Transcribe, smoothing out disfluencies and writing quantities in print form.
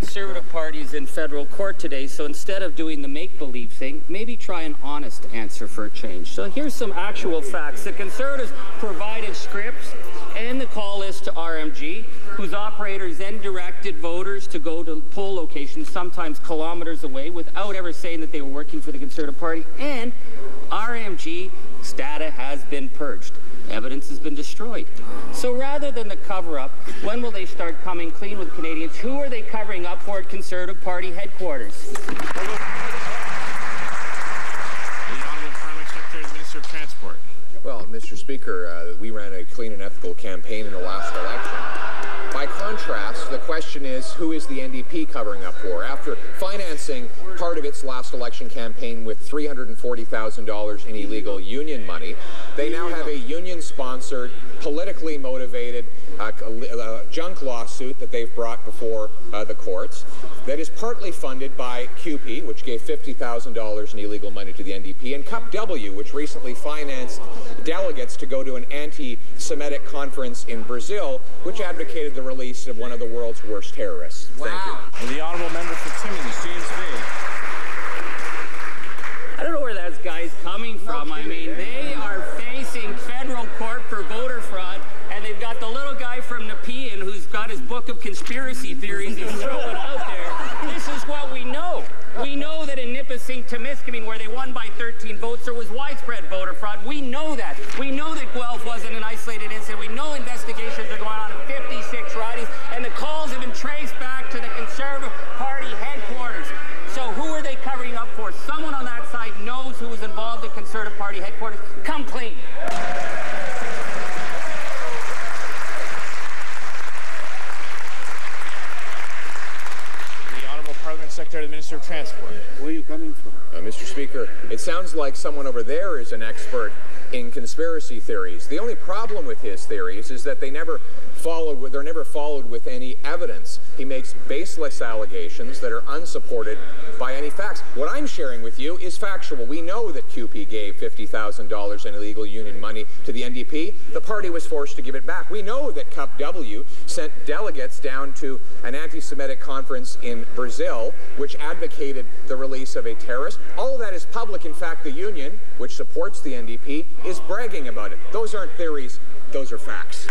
Conservative Party is in federal court today, so instead of doing the make-believe thing, maybe try an honest answer for a change. So here's some actual facts. The Conservatives provided scripts and the call list to RMG, whose operators then directed voters to go to poll locations, sometimes kilometers away, without ever saying that they were working for the Conservative Party. And RMG data has been purged. Evidence has been destroyed. So rather than the cover-up, when will they start coming clean with Canadians? Who are they covering up for at Conservative Party headquarters? The Honourable Parliament Secretary and Minister of Transport. Well, Mr. Speaker, we ran a clean and ethical campaign in the last election. By contrast, the question is, who is the NDP covering up for? After financing part of its last election campaign with $340,000 in illegal union money, they now have a union-sponsored, politically motivated junk lawsuit that they've brought before the courts that is partly funded by QP, which gave $50,000 in illegal money to the NDP, and Cup W, which recently financed delegates to go to an anti-Semitic conference in Brazil, which advocated the release of one of the world's worst terrorists. Wow. Thank you. The Honourable Member for Timmins-James. I don't know where that guy's coming from. I mean, they are facing federal court for voter fraud, and they've got the little guy from Nepean who's got his book of conspiracy theories he's throwing out there. This is what we know. We know that in Nipissing-Temiskaming, where they won by 13 votes, there was widespread voter fraud. We know that. We know that Guelph wasn't an isolated incident. We know investigations are going on in 56 ridings, and the calls have been traced back to the Conservative Party headquarters. So who are they covering up for? Someone on that side knows who was involved at Conservative Party headquarters. Come clean. Secretary to the Minister of Transport. Where are you coming from? Mr. Speaker, it sounds like someone over there is an expert in conspiracy theories. The only problem with his theories is that they're never followed with any evidence. He makes baseless allegations that are unsupported by any facts. What I'm sharing with you is factual. We know that QP gave $50,000 in illegal union money to the NDP. The party was forced to give it back. We know that Cup W sent delegates down to an anti-Semitic conference in Brazil, which advocated the release of a terrorist. All of that is public. In fact, the union, which supports the NDP, is bragging about it. Those aren't theories, those are facts.